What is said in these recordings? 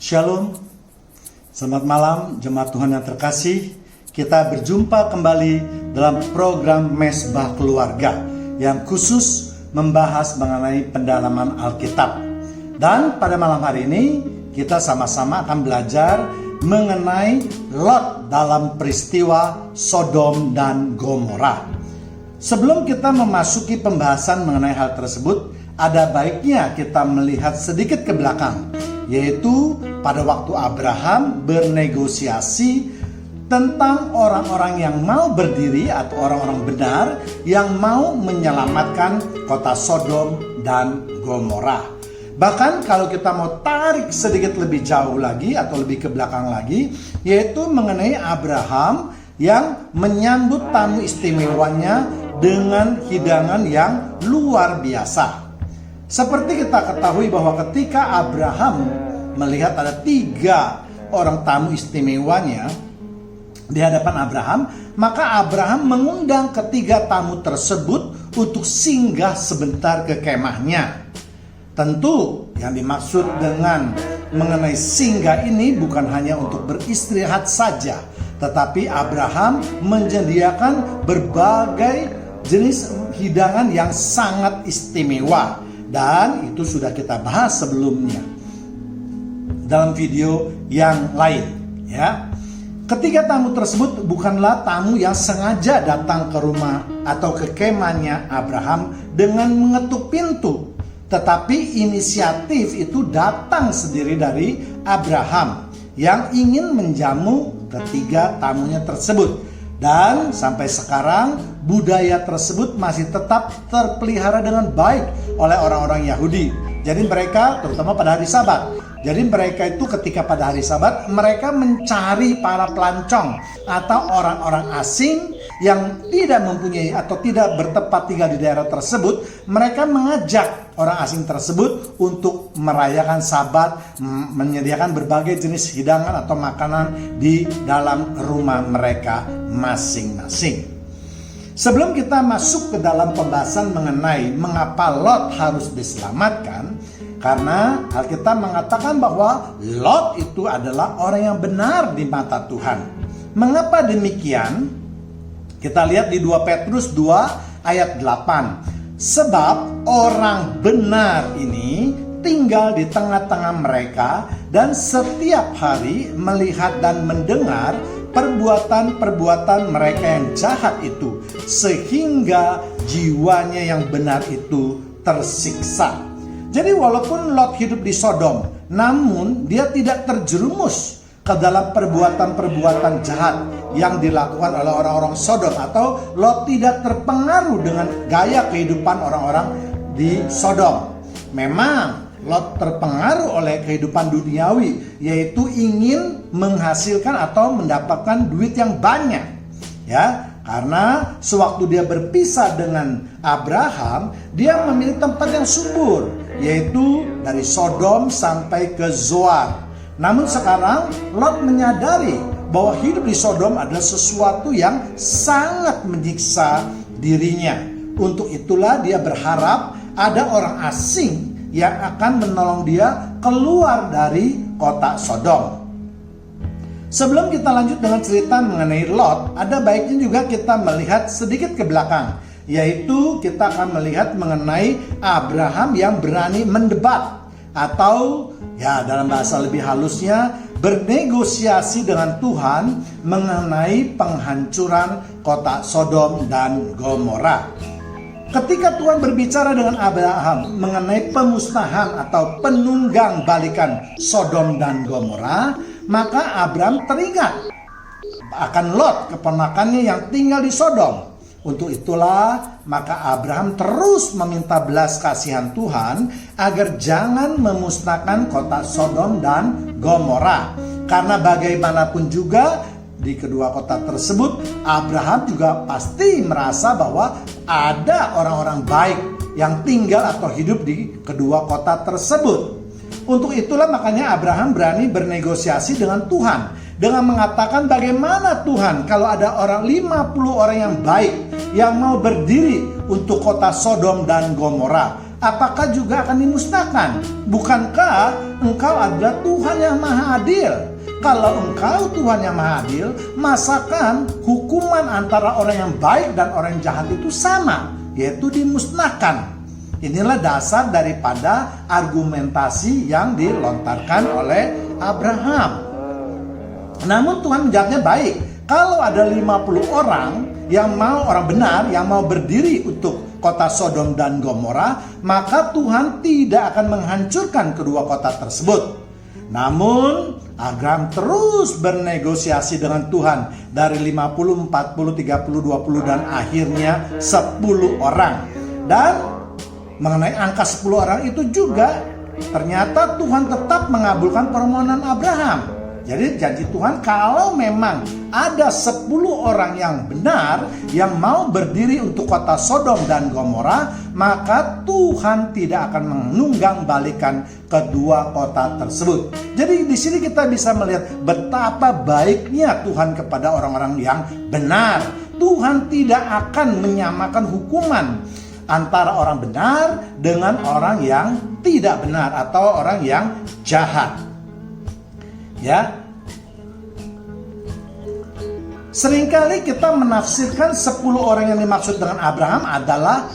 Shalom, selamat malam jemaat Tuhan yang terkasih. Kita berjumpa kembali dalam program Mesbah Keluarga yang khusus membahas mengenai pendalaman Alkitab. Dan pada malam hari ini kita sama-sama akan belajar mengenai Lot dalam peristiwa Sodom dan Gomora. Sebelum kita memasuki pembahasan mengenai hal tersebut, ada baiknya kita melihat sedikit ke belakang, yaitu pada waktu Abraham bernegosiasi tentang orang-orang yang mau berdiri atau orang-orang benar yang mau menyelamatkan kota Sodom dan Gomora. Bahkan kalau kita mau tarik sedikit lebih jauh lagi atau lebih ke belakang lagi, yaitu mengenai Abraham yang menyambut tamu istimewanya dengan hidangan yang luar biasa. Seperti kita ketahui bahwa ketika Abraham melihat ada 3 orang tamu istimewanya di hadapan Abraham, maka Abraham mengundang ketiga tamu tersebut untuk singgah sebentar ke kemahnya. Tentu yang dimaksud dengan mengenai singgah ini bukan hanya untuk beristirahat saja, tetapi Abraham menyediakan berbagai jenis hidangan yang sangat istimewa, dan itu sudah kita bahas sebelumnya dalam video yang lain, ya. Ketiga tamu tersebut bukanlah tamu yang sengaja datang ke rumah atau ke kemahnya Abraham dengan mengetuk pintu, tetapi inisiatif itu datang sendiri dari Abraham yang ingin menjamu ketiga tamunya tersebut. Dan sampai sekarang budaya tersebut masih tetap terpelihara dengan baik oleh orang-orang Yahudi. Jadi mereka, terutama pada hari Sabat, jadi mereka itu ketika pada hari Sabat, mereka mencari para pelancong atau orang-orang asing yang tidak mempunyai atau tidak bertempat tinggal di daerah tersebut. Mereka mengajak orang asing tersebut untuk merayakan Sabat, menyediakan berbagai jenis hidangan atau makanan di dalam rumah mereka masing-masing. Sebelum kita masuk ke dalam pembahasan mengenai mengapa Lot harus diselamatkan, karena Alkitab mengatakan bahwa Lot itu adalah orang yang benar di mata Tuhan. Mengapa demikian? Kita lihat di 2 Petrus 2 ayat 8. Sebab orang benar ini tinggal di tengah-tengah mereka dan setiap hari melihat dan mendengar perbuatan-perbuatan mereka yang jahat itu, sehingga jiwanya yang benar itu tersiksa. Jadi walaupun Lot hidup di Sodom, namun dia tidak terjerumus ke dalam perbuatan-perbuatan jahat yang dilakukan oleh orang-orang Sodom, atau Lot tidak terpengaruh dengan gaya kehidupan orang-orang di Sodom. Memang Lot terpengaruh oleh kehidupan duniawi, yaitu ingin menghasilkan atau mendapatkan duit yang banyak, ya. Karena sewaktu dia berpisah dengan Abraham, dia memilih tempat yang subur, yaitu dari Sodom sampai ke Zoar. Namun sekarang Lot menyadari bahwa hidup di Sodom adalah sesuatu yang sangat menyiksa dirinya. Untuk itulah dia berharap ada orang asing yang akan menolong dia keluar dari kota Sodom. Sebelum kita lanjut dengan cerita mengenai Lot, ada baiknya juga kita melihat sedikit ke belakang, yaitu kita akan melihat mengenai Abraham yang berani mendebat, atau ya dalam bahasa lebih halusnya bernegosiasi dengan Tuhan mengenai penghancuran kota Sodom dan Gomora. Ketika Tuhan berbicara dengan Abraham mengenai pemusnahan atau penunggang balikan Sodom dan Gomora, maka Abraham teringat akan Lot, keponakannya yang tinggal di Sodom. Untuk itulah maka Abraham terus meminta belas kasihan Tuhan agar jangan memusnahkan kota Sodom dan Gomora. Karena bagaimanapun juga di kedua kota tersebut, Abraham juga pasti merasa bahwa ada orang-orang baik yang tinggal atau hidup di kedua kota tersebut. Untuk itulah makanya Abraham berani bernegosiasi dengan Tuhan dengan mengatakan, bagaimana Tuhan kalau ada orang 50 orang yang baik yang mau berdiri untuk kota Sodom dan Gomora? apakah juga akan dimusnahkan? Bukankah Engkau adalah Tuhan yang Maha Adil? Kalau Engkau Tuhan yang Maha Adil, masakan hukuman antara orang yang baik dan orang yang jahat itu sama, yaitu dimusnahkan. Inilah dasar daripada argumentasi yang dilontarkan oleh Abraham. Namun Tuhan menjawabnya baik. Kalau ada 50 orang orang benar yang mau berdiri untuk kota Sodom dan Gomora, maka Tuhan tidak akan menghancurkan kedua kota tersebut. Namun Abraham terus bernegosiasi dengan Tuhan dari 50, 40, 30, 20 dan akhirnya 10 orang. Dan mengenai angka 10 orang itu juga ternyata Tuhan tetap mengabulkan permohonan Abraham. Jadi janji Tuhan, kalau memang ada 10 orang yang benar yang mau berdiri untuk kota Sodom dan Gomora, maka Tuhan tidak akan menunggang balikan kedua kota tersebut. Jadi di sini kita bisa melihat betapa baiknya Tuhan kepada orang-orang yang benar. Tuhan tidak akan menyamakan hukuman antara orang benar dengan orang yang tidak benar atau orang yang jahat. Ya, seringkali kita menafsirkan 10 orang yang dimaksud dengan Abraham adalah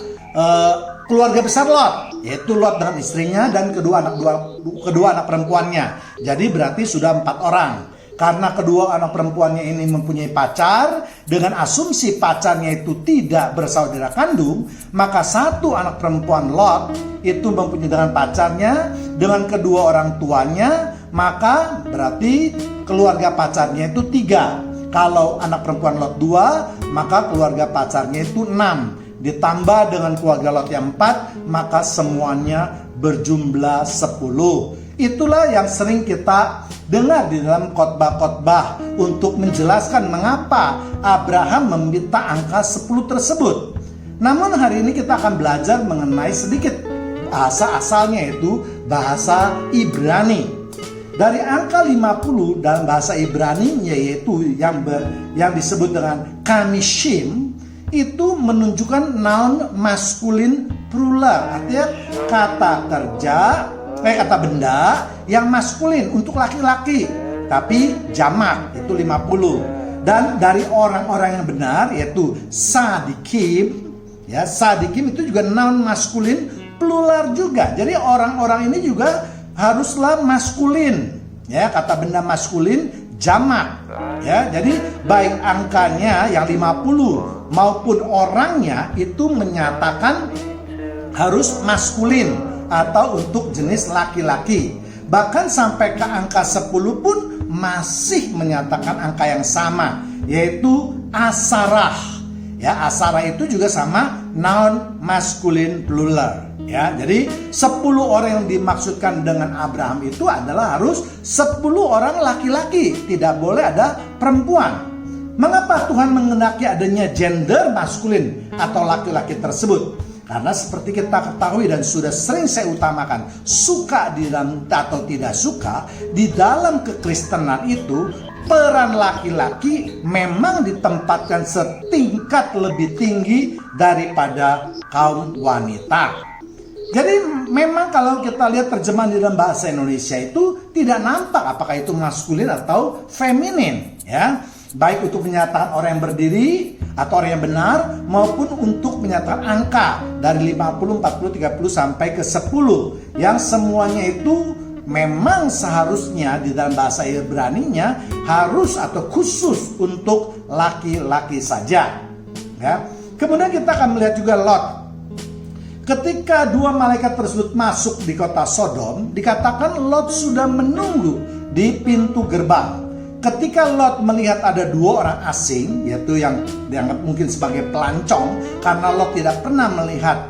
keluarga besar Lot, yaitu Lot dengan istrinya dan kedua anak perempuannya. Jadi berarti sudah 4 orang. Karena kedua anak perempuannya ini mempunyai pacar, dengan asumsi pacarnya itu tidak bersaudara kandung, maka satu anak perempuan Lot itu mempunyai dengan pacarnya, dengan kedua orang tuanya, maka berarti keluarga pacarnya itu 3. Kalau anak perempuan Lot 2, maka keluarga pacarnya itu 6. Ditambah dengan keluarga Lot yang 4, maka semuanya berjumlah 10. Itulah yang sering kita dengar di dalam khotbah-khotbah untuk menjelaskan mengapa Abraham meminta angka 10 tersebut. Namun hari ini kita akan belajar mengenai sedikit bahasa asalnya, yaitu bahasa Ibrani. Dari angka 50 dalam bahasa Ibrani, yaitu yang disebut dengan kamishim, itu menunjukkan noun maskulin plural, artinya kata benda yang maskulin untuk laki-laki, tapi jamak itu 50. Dan dari orang-orang yang benar, yaitu sadikim, ya, sadikim itu juga noun maskulin plural juga. Jadi orang-orang ini juga haruslah maskulin, ya, kata benda maskulin jamak, ya. Jadi baik angkanya yang 50 maupun orangnya itu menyatakan harus maskulin atau untuk jenis laki-laki. Bahkan sampai ke angka 10 pun masih menyatakan angka yang sama, yaitu asarah. Ya, asarah itu juga sama noun maskulin plural. Ya, jadi 10 orang yang dimaksudkan dengan Abraham itu adalah harus 10 orang laki-laki, tidak boleh ada perempuan. Mengapa Tuhan menghendaki adanya gender maskulin atau laki-laki tersebut? Karena seperti kita ketahui dan sudah sering saya utamakan, suka di dalam atau tidak suka, di dalam kekristenan itu peran laki-laki memang ditempatkan setingkat lebih tinggi daripada kaum wanita. Jadi memang kalau kita lihat terjemahan di dalam bahasa Indonesia itu tidak nampak apakah itu maskulin atau feminin, ya. Baik untuk penyataan orang yang berdiri atau orang yang benar, maupun untuk penyataan angka dari 50, 40, 30 sampai ke 10, yang semuanya itu memang seharusnya di dalam bahasa Ibraninya harus atau khusus untuk laki-laki saja, ya. Kemudian kita akan melihat juga Lot. Ketika 2 malaikat tersebut masuk di kota Sodom, dikatakan Lot sudah menunggu di pintu gerbang. Ketika Lot melihat ada 2 orang asing, yaitu yang dianggap mungkin sebagai pelancong, karena Lot tidak pernah melihat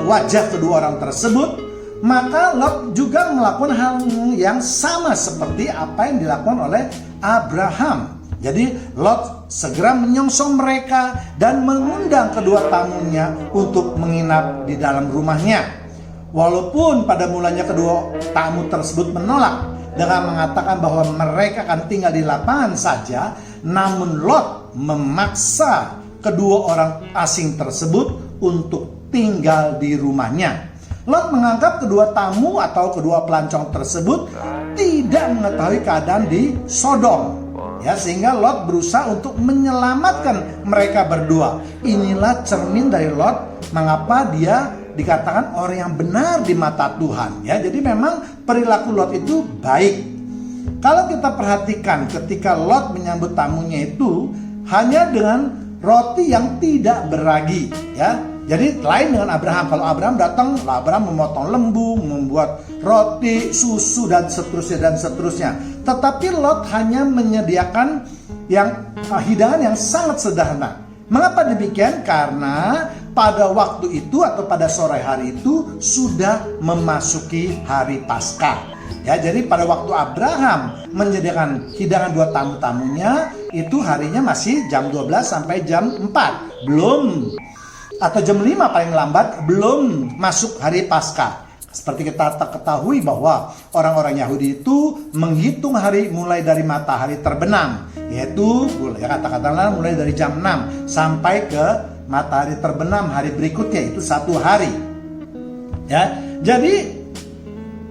wajah kedua orang tersebut, maka Lot juga melakukan hal yang sama seperti apa yang dilakukan oleh Abraham. Jadi Lot segera menyongsong mereka dan mengundang kedua tamunya untuk menginap di dalam rumahnya. Walaupun pada mulanya kedua tamu tersebut menolak dengan mengatakan bahwa mereka akan tinggal di lapangan saja, namun Lot memaksa kedua orang asing tersebut untuk tinggal di rumahnya. Lot menganggap kedua tamu atau kedua pelancong tersebut tidak mengetahui keadaan di Sodom. Ya, sehingga Lot berusaha untuk menyelamatkan mereka berdua. Inilah cermin dari Lot, mengapa dia dikatakan orang yang benar di mata Tuhan. Ya, jadi memang perilaku Lot itu baik. Kalau kita perhatikan ketika Lot menyambut tamunya itu hanya dengan roti yang tidak beragi, ya. Jadi lain dengan Abraham. Kalau Abraham datang, Abraham memotong lembu, membuat roti, susu dan seterusnya. Tetapi Lot hanya menyediakan hidangan yang sangat sederhana. Mengapa demikian? Karena pada waktu itu atau pada sore hari itu sudah memasuki hari Paskah. Ya, jadi pada waktu Abraham menyediakan hidangan buat tamu-tamunya, itu harinya masih jam 12 sampai jam 4. Belum, atau jam 5 paling lambat, belum masuk hari Paskah. Seperti kita ketahui bahwa orang-orang Yahudi itu menghitung hari mulai dari matahari terbenam, yaitu katakanlah mulai dari jam 6 sampai ke matahari terbenam hari berikutnya, itu 1 hari. Ya, jadi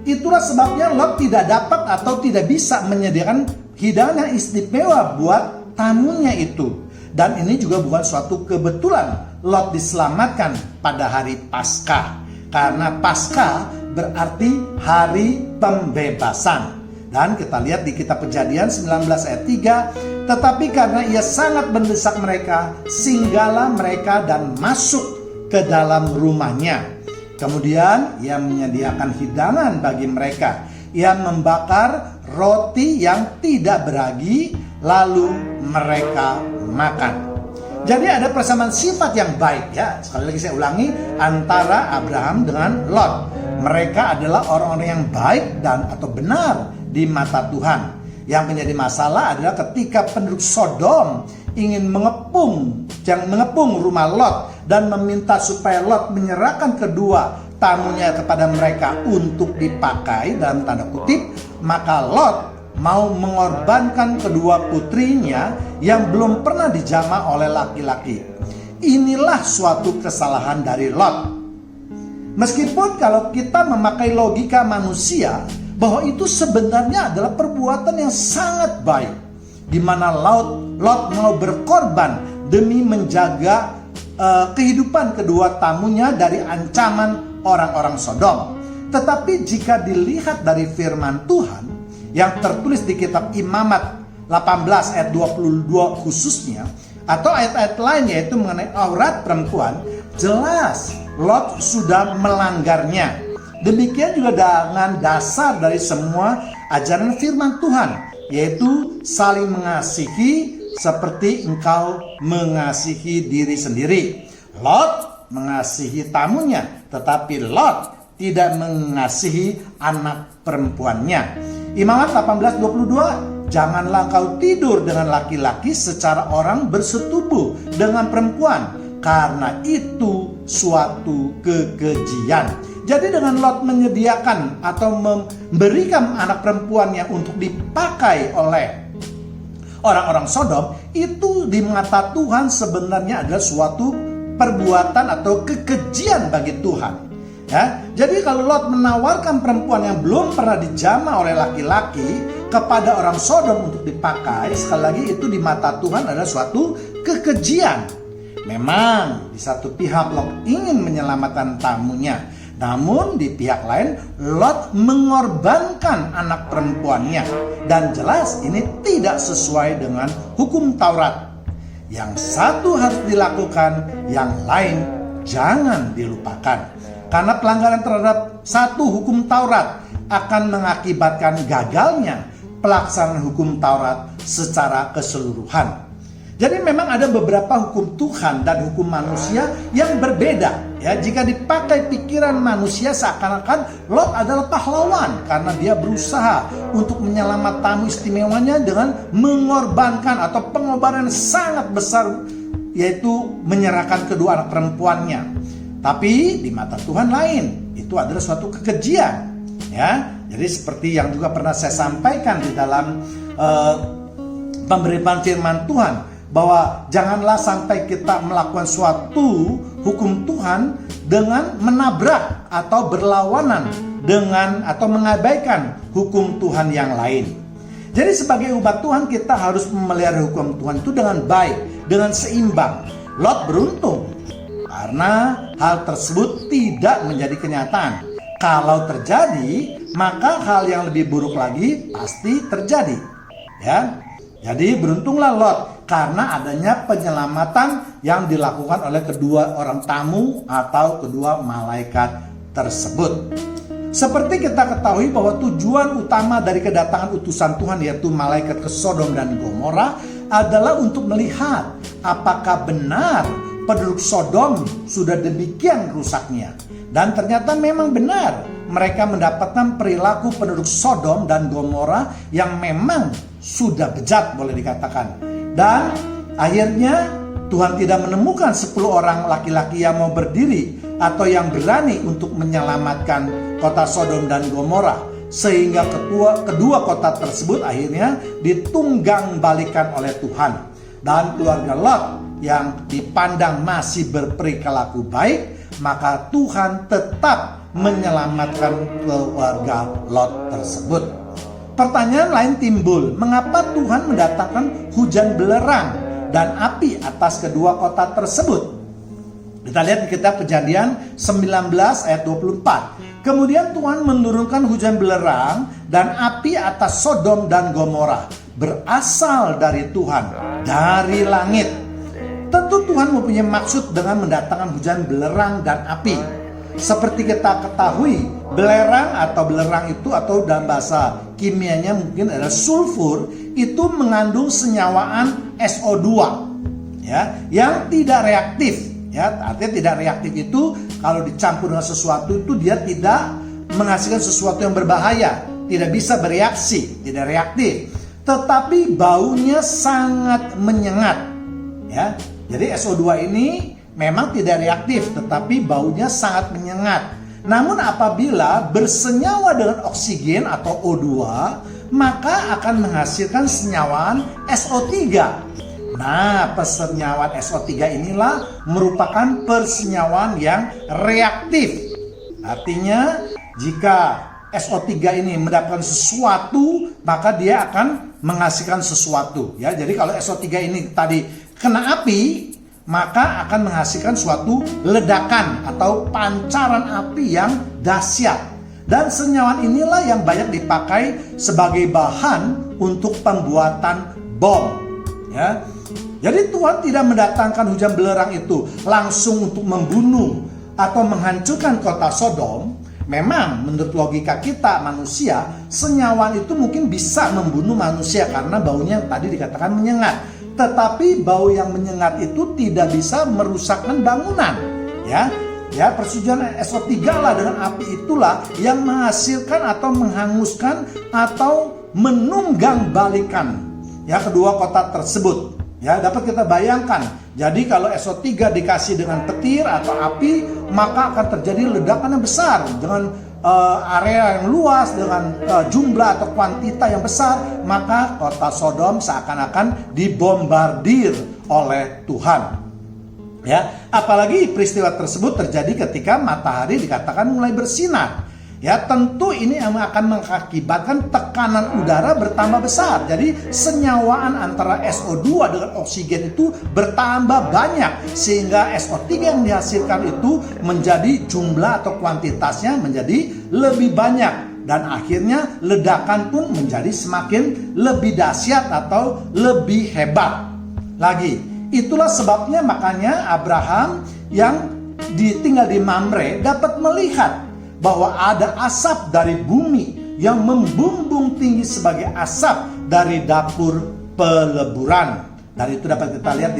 itulah sebabnya Lot tidak dapat atau tidak bisa menyediakan hidangan yang istimewa buat tamunya itu. Dan ini juga bukan suatu kebetulan Lot diselamatkan pada hari Paskah. Karena Paskah berarti hari pembebasan. Dan kita lihat di kitab Kejadian 19 ayat 3. Tetapi karena ia sangat mendesak mereka, singgahlah mereka dan masuk ke dalam rumahnya. Kemudian ia menyediakan hidangan bagi mereka. Ia membakar roti yang tidak beragi, lalu mereka makan. Jadi ada persamaan sifat yang baik, ya. Sekali lagi saya ulangi, antara Abraham dengan Lot. Mereka adalah orang-orang yang baik dan atau benar di mata Tuhan. Yang menjadi masalah adalah ketika penduduk Sodom ingin mengepung rumah Lot dan meminta supaya Lot menyerahkan kedua tamunya kepada mereka untuk dipakai dalam tanda kutip, maka Lot mau mengorbankan kedua putrinya yang belum pernah dijamah oleh laki-laki. Inilah suatu kesalahan dari Lot. Meskipun kalau kita memakai logika manusia bahwa itu sebenarnya adalah perbuatan yang sangat baik, di mana Lot mau berkorban demi menjaga kehidupan kedua tamunya dari ancaman orang-orang Sodom. Tetapi jika dilihat dari firman Tuhan yang tertulis di kitab Imamat 18 ayat 22 khususnya, atau ayat-ayat lain yaitu mengenai aurat perempuan, jelas Lot sudah melanggarnya. Demikian juga dengan dasar dari semua ajaran firman Tuhan, yaitu saling mengasihi seperti engkau mengasihi diri sendiri. Lot mengasihi tamunya, tetapi Lot tidak mengasihi anak perempuannya. Imamat 18:22, janganlah kau tidur dengan laki-laki secara orang bersetubuh dengan perempuan, karena itu suatu kekejian. Jadi dengan Lot menyediakan atau memberikan anak perempuannya untuk dipakai oleh orang-orang Sodom, itu di mata Tuhan sebenarnya adalah suatu perbuatan atau kekejian bagi Tuhan. Ya, jadi kalau Lot menawarkan perempuan yang belum pernah dijamah oleh laki-laki kepada orang Sodom untuk dipakai, sekali lagi itu di mata Tuhan adalah suatu kekejian. Memang di satu pihak Lot ingin menyelamatkan tamunya, namun di pihak lain Lot mengorbankan anak perempuannya. Dan jelas ini tidak sesuai dengan hukum Taurat. Yang satu harus dilakukan, yang lain jangan dilupakan. Karena pelanggaran terhadap satu hukum Taurat akan mengakibatkan gagalnya pelaksanaan hukum Taurat secara keseluruhan. Jadi memang ada beberapa hukum Tuhan dan hukum manusia yang berbeda. Ya, jika dipakai pikiran manusia seakan-akan Lot adalah pahlawan karena dia berusaha untuk menyelamatkan tamu istimewanya dengan mengorbankan atau pengorbanan sangat besar, yaitu menyerahkan kedua anak perempuannya. Tapi di mata Tuhan lain, itu adalah suatu kekejian. Ya, jadi seperti yang juga pernah saya sampaikan di dalam pemberitaan firman Tuhan, bahwa janganlah sampai kita melakukan suatu hukum Tuhan dengan menabrak atau berlawanan dengan atau mengabaikan hukum Tuhan yang lain. Jadi sebagai umat Tuhan kita harus memelihara hukum Tuhan itu dengan baik, dengan seimbang. Lot beruntung karena hal tersebut tidak menjadi kenyataan. Kalau terjadi, maka hal yang lebih buruk lagi pasti terjadi. Ya. Jadi beruntunglah Lot karena adanya penyelamatan yang dilakukan oleh kedua orang tamu atau kedua malaikat tersebut. Seperti kita ketahui bahwa tujuan utama dari kedatangan utusan Tuhan yaitu malaikat ke Sodom dan Gomora adalah untuk melihat apakah benar penduduk Sodom sudah demikian rusaknya. Dan ternyata memang benar mereka mendapatkan perilaku penduduk Sodom dan Gomora yang memang sudah bejat boleh dikatakan. Dan akhirnya Tuhan tidak menemukan 10 orang laki-laki yang mau berdiri atau yang berani untuk menyelamatkan kota Sodom dan Gomora, sehingga kedua kota tersebut akhirnya ditunggang balikan oleh Tuhan. Dan keluarga Lot yang dipandang masih berperilaku baik, maka Tuhan tetap menyelamatkan keluarga Lot tersebut. Pertanyaan lain timbul, mengapa Tuhan mendatangkan hujan belerang dan api atas kedua kota tersebut? Kita lihat di kitab Kejadian 19 ayat 24. Kemudian Tuhan menurunkan hujan belerang dan api atas Sodom dan Gomora, berasal dari Tuhan, dari langit. Tentu Tuhan mempunyai maksud dengan mendatangkan hujan belerang dan api. Seperti kita ketahui, belerang itu atau dalam bahasa kimianya mungkin adalah sulfur, itu mengandung senyawaan SO2 ya, yang tidak reaktif. Ya, artinya tidak reaktif itu kalau dicampur dengan sesuatu itu dia tidak menghasilkan sesuatu yang berbahaya, tidak bisa bereaksi, tidak reaktif. Tetapi baunya sangat menyengat. Ya, jadi SO2 ini memang tidak reaktif, tetapi baunya sangat menyengat. Namun apabila bersenyawa dengan oksigen atau O2, maka akan menghasilkan senyawaan SO3. Nah, persenyawaan SO3 inilah merupakan persenyawaan yang reaktif. Artinya, jika SO3 ini mendapatkan sesuatu, maka dia akan menghasilkan sesuatu. Ya, jadi kalau SO3 ini tadi kena api, maka akan menghasilkan suatu ledakan atau pancaran api yang dahsyat. Dan senyawaan inilah yang banyak dipakai sebagai bahan untuk pembuatan bom. Ya. Jadi Tuhan tidak mendatangkan hujan belerang itu langsung untuk membunuh atau menghancurkan kota Sodom. Memang menurut logika kita manusia, senyawaan itu mungkin bisa membunuh manusia karena baunya yang tadi dikatakan menyengat. Tetapi bau yang menyengat itu tidak bisa merusakkan bangunan. Ya, persetujuan SO3 lah dengan api itulah yang menghasilkan atau menghanguskan atau menunggang balikan ya kedua kota tersebut. Ya, dapat kita bayangkan. Jadi kalau SO3 dikasih dengan petir atau api, maka akan terjadi ledakan yang besar dengan area yang luas, dengan jumlah atau kuantita yang besar, maka kota Sodom seakan-akan dibombardir oleh Tuhan. Ya, apalagi peristiwa tersebut terjadi ketika matahari dikatakan mulai bersinar. Ya, tentu ini akan mengakibatkan tekanan udara bertambah besar. Jadi senyawaan antara SO2 dengan oksigen itu bertambah banyak, sehingga SO3 yang dihasilkan itu menjadi jumlah atau kuantitasnya menjadi lebih banyak. Dan akhirnya ledakan pun menjadi semakin lebih dahsyat atau lebih hebat lagi. Itulah sebabnya makanya Abraham yang tinggal di Mamre dapat melihat bahwa ada asap dari bumi yang membumbung tinggi sebagai asap dari dapur peleburan. Dan itu dapat kita lihat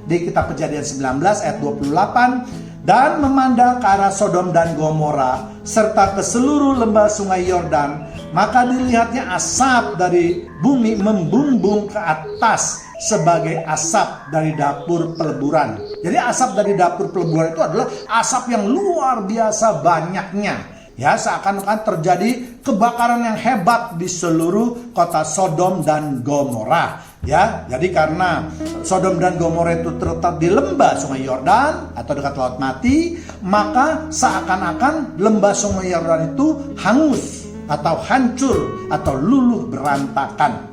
di kitab Kejadian 19 ayat 28. Dan memandang ke arah Sodom dan Gomora serta ke seluruh lembah sungai Yordan, maka dilihatnya asap dari bumi membumbung ke atas sebagai asap dari dapur peleburan. Jadi asap dari dapur peleburan itu adalah asap yang luar biasa banyaknya. Ya, seakan-akan terjadi kebakaran yang hebat di seluruh kota Sodom dan Gomora. Ya, jadi karena Sodom dan Gomora itu terletak di lembah Sungai Yordan atau dekat Laut Mati, maka seakan-akan lembah Sungai Yordan itu hangus atau hancur atau luluh berantakan.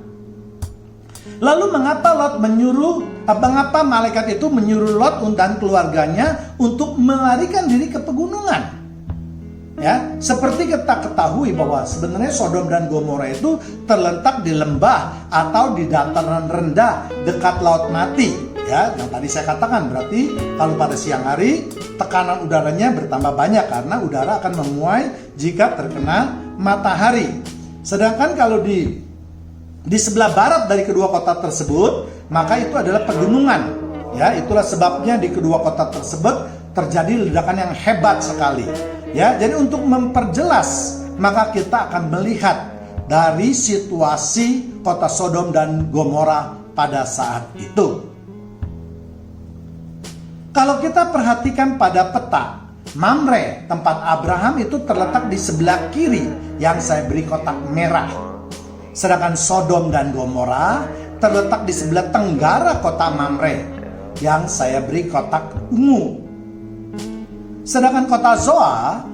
Lalu mengapa mengapa malaikat itu menyuruh Lot dan keluarganya untuk melarikan diri ke pegunungan? Ya, seperti kita ketahui bahwa sebenarnya Sodom dan Gomora itu terletak di lembah atau di dataran rendah dekat Laut Mati. Ya, yang tadi saya katakan berarti kalau pada siang hari tekanan udaranya bertambah banyak karena udara akan memuai jika terkena matahari. Sedangkan kalau di sebelah barat dari kedua kota tersebut, maka itu adalah pegunungan. Ya, itulah sebabnya di kedua kota tersebut terjadi ledakan yang hebat sekali. Ya, jadi untuk memperjelas, maka kita akan melihat dari situasi kota Sodom dan Gomora pada saat itu. Kalau kita perhatikan pada peta, Mamre, tempat Abraham itu terletak di sebelah kiri yang saya beri kotak merah. Sedangkan Sodom dan Gomora terletak di sebelah tenggara kota Mamre yang saya beri kotak ungu. Sedangkan kota Zoar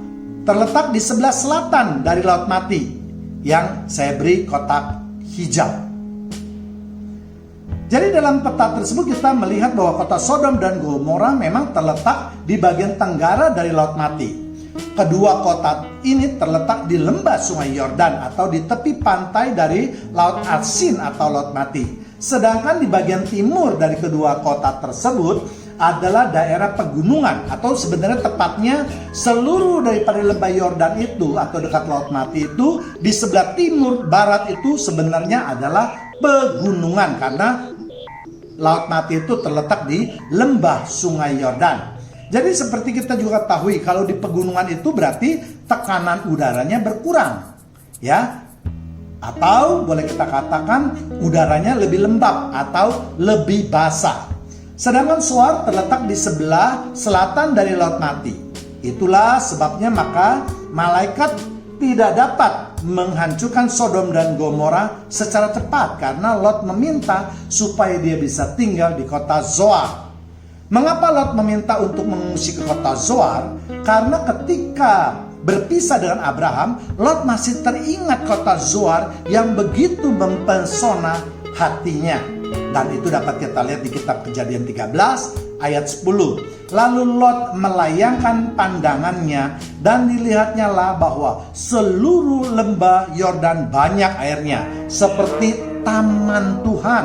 terletak di sebelah selatan dari Laut Mati yang saya beri kotak hijau. Jadi dalam peta tersebut kita melihat bahwa kota Sodom dan Gomora memang terletak di bagian tenggara dari Laut Mati. Kedua kota ini terletak di lembah Sungai Yordan atau di tepi pantai dari Laut Asin atau Laut Mati. Sedangkan di bagian timur dari kedua kota tersebut adalah daerah pegunungan atau sebenarnya tepatnya seluruh daripada lembah Yordan itu atau dekat Laut Mati itu di sebelah timur barat itu sebenarnya adalah pegunungan karena Laut Mati itu terletak di lembah Sungai Yordan. Jadi seperti kita juga ketahui kalau di pegunungan itu berarti tekanan udaranya berkurang, ya. Atau boleh kita katakan udaranya lebih lembab atau lebih basah. Sedangkan Zoar terletak di sebelah selatan dari Laut Mati. Itulah sebabnya maka malaikat tidak dapat menghancurkan Sodom dan Gomora secara cepat karena Lot meminta supaya dia bisa tinggal di kota Zoar. Mengapa Lot meminta untuk mengungsi ke kota Zoar? Karena ketika berpisah dengan Abraham, Lot masih teringat kota Zoar yang begitu mempesona hatinya. Dan itu dapat kita lihat di kitab Kejadian 13 ayat 10. Lalu Lot melayangkan pandangannya dan dilihatnya lah bahwa seluruh lembah Yordan banyak airnya seperti taman Tuhan.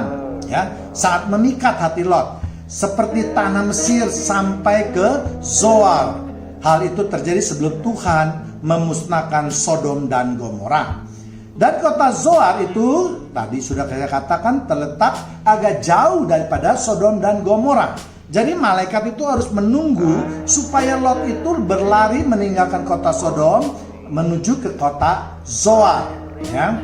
Ya, saat memikat hati Lot seperti tanah Mesir sampai ke Zoar. Hal itu terjadi sebelum Tuhan memusnahkan Sodom dan Gomora. Dan kota Zoar itu tadi sudah saya katakan terletak agak jauh daripada Sodom dan Gomora. Jadi malaikat itu harus menunggu supaya Lot itu berlari meninggalkan kota Sodom menuju ke kota Zoar. Ya.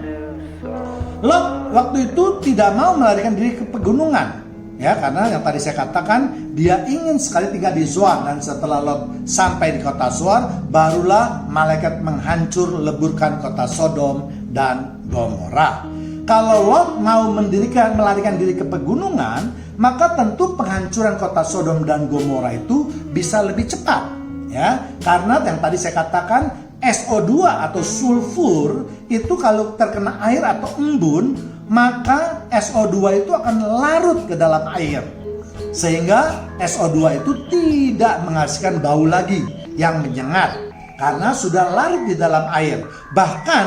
Lot waktu itu tidak mau melarikan diri ke pegunungan. Ya, karena yang tadi saya katakan dia ingin sekali tinggal di Zoar, dan setelah Lot sampai di kota Zoar barulah malaikat menghancur leburkan kota Sodom dan Gomora. Kalau Lot mau melarikan diri ke pegunungan, maka tentu penghancuran kota Sodom dan Gomora itu bisa lebih cepat, ya. Karena yang tadi saya katakan SO2 atau sulfur itu kalau terkena air atau embun, maka SO2 itu akan larut ke dalam air. Sehingga SO2 itu tidak menghasilkan bau lagi yang menyengat karena sudah larut di dalam air. Bahkan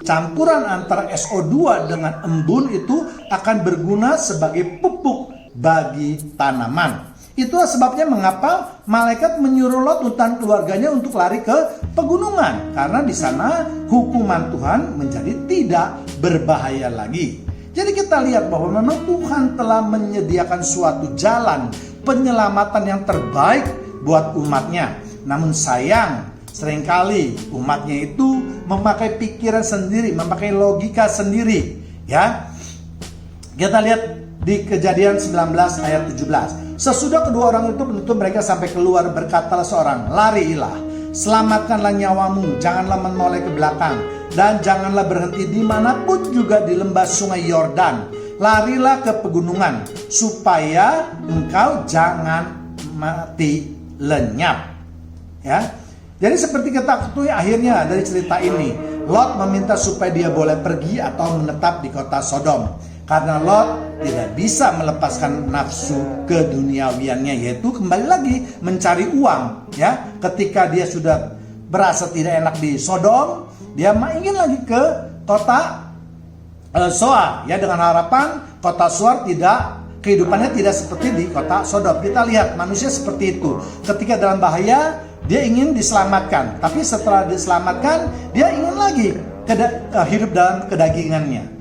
campuran antara SO2 dengan embun itu akan berguna sebagai pupuk bagi tanaman. Itulah sebabnya mengapa malaikat menyuruh Lot dan keluarganya untuk lari ke pegunungan, karena di sana hukuman Tuhan menjadi tidak berbahaya lagi. Jadi kita lihat bahwa memang Tuhan telah menyediakan suatu jalan penyelamatan yang terbaik buat umatnya. Namun sayang, seringkali umatnya itu memakai pikiran sendiri, memakai logika sendiri. Ya, kita lihat di Kejadian 19 ayat 17. Sesudah kedua orang itu menuntun mereka sampai keluar, berkatalah seorang, larilah. Selamatkanlah nyawamu, janganlah menoleh ke belakang, dan janganlah berhenti dimanapun juga di lembah sungai Yordan. Larilah ke pegunungan, supaya engkau jangan mati lenyap. Ya, jadi seperti kita ketahui akhirnya dari cerita ini, Lot meminta supaya dia boleh pergi atau menetap di kota Sodom. Karena Lot tidak bisa melepaskan nafsu keduniawiannya, yaitu kembali lagi mencari uang. Ya, ketika dia sudah berasa tidak enak di Sodom, dia ingin lagi ke kota Zoar, ya, dengan harapan kota Zoar kehidupannya tidak seperti di kota Sodom. Kita lihat manusia seperti itu. Ketika dalam bahaya, dia ingin diselamatkan, tapi setelah diselamatkan, dia ingin lagi hidup dalam kedagingannya.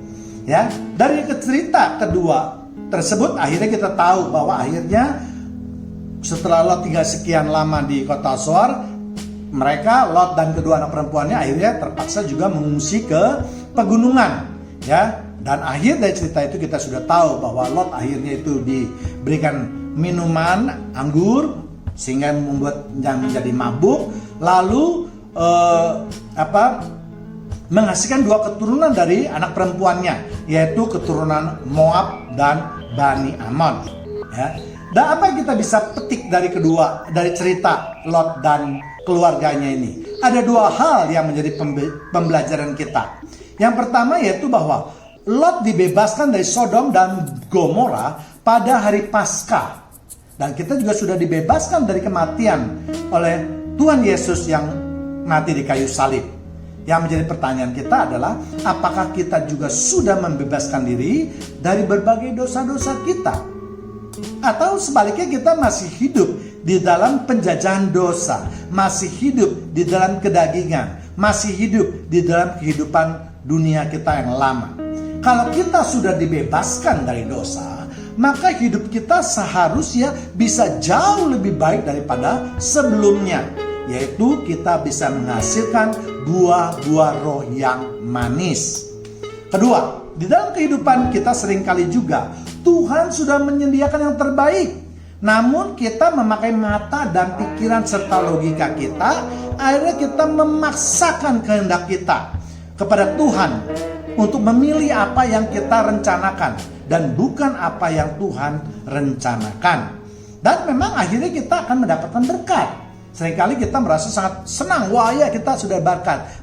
Ya, dari cerita kedua tersebut akhirnya kita tahu bahwa akhirnya setelah Lot tinggal sekian lama di kota Zoar, mereka, Lot dan kedua anak perempuannya akhirnya terpaksa juga mengungsi ke pegunungan. Ya, dan akhir dari cerita itu kita sudah tahu bahwa Lot akhirnya itu diberikan minuman anggur sehingga membuat yang menjadi mabuk, lalu menghasilkan dua keturunan dari anak perempuannya, yaitu keturunan Moab dan Bani Ammon. Ya. Dan apa yang kita bisa petik dari cerita Lot dan keluarganya ini? Ada dua hal yang menjadi pembelajaran kita. Yang pertama yaitu bahwa Lot dibebaskan dari Sodom dan Gomora pada hari Paskah. Dan kita juga sudah dibebaskan dari kematian oleh Tuhan Yesus yang mati di kayu salib. Yang menjadi pertanyaan kita adalah, apakah kita juga sudah membebaskan diri dari berbagai dosa-dosa kita? Atau sebaliknya kita masih hidup di dalam penjajahan dosa, masih hidup di dalam kedagingan, masih hidup di dalam kehidupan dunia kita yang lama. Kalau kita sudah dibebaskan dari dosa, maka hidup kita seharusnya bisa jauh lebih baik daripada sebelumnya, yaitu kita bisa menghasilkan buah-buah roh yang manis. Kedua, di dalam kehidupan kita seringkali juga Tuhan sudah menyediakan yang terbaik, namun kita memakai mata dan pikiran serta logika kita, akhirnya kita memaksakan kehendak kita kepada Tuhan untuk memilih apa yang kita rencanakan dan bukan apa yang Tuhan rencanakan. Dan memang akhirnya kita akan mendapatkan berkat. Seringkali kita merasa sangat senang, wah ya kita sudah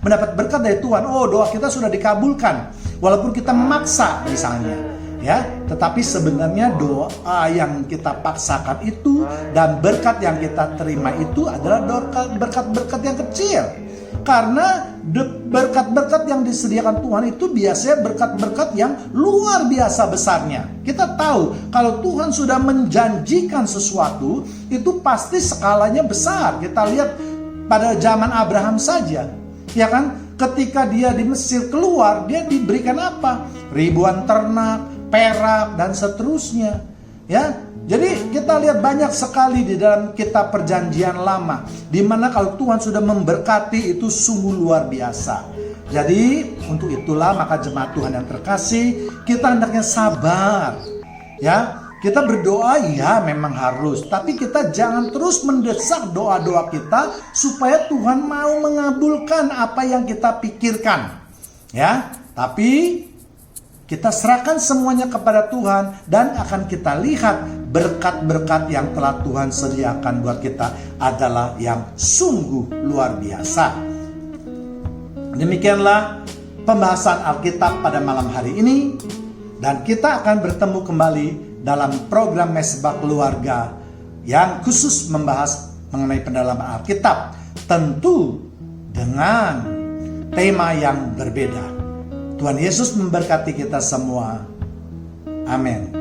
mendapat berkat dari Tuhan, oh doa kita sudah dikabulkan, walaupun kita memaksa misalnya, ya. Tetapi sebenarnya doa yang kita paksakan itu dan berkat yang kita terima itu adalah berkat-berkat yang kecil. Karena berkat-berkat yang disediakan Tuhan itu biasanya berkat-berkat yang luar biasa besarnya. Kita tahu kalau Tuhan sudah menjanjikan sesuatu, itu pasti skalanya besar. Kita lihat pada zaman Abraham saja, ya kan? Ketika dia di Mesir keluar, dia diberikan apa? Ribuan ternak, perak, dan seterusnya. Ya, jadi kita lihat banyak sekali di dalam kitab perjanjian lama, di mana kalau Tuhan sudah memberkati itu sungguh luar biasa. Jadi untuk itulah maka jemaat Tuhan yang terkasih, kita hendaknya sabar. Ya, kita berdoa ya memang harus, tapi kita jangan terus mendesak doa-doa kita supaya Tuhan mau mengabulkan apa yang kita pikirkan. Ya, tapi kita serahkan semuanya kepada Tuhan dan akan kita lihat berkat-berkat yang telah Tuhan sediakan buat kita adalah yang sungguh luar biasa. Demikianlah pembahasan Alkitab pada malam hari ini, dan kita akan bertemu kembali dalam program Mesbah Keluarga yang khusus membahas mengenai pendalaman Alkitab, tentu dengan tema yang berbeda. Tuhan Yesus memberkati kita semua. Amin.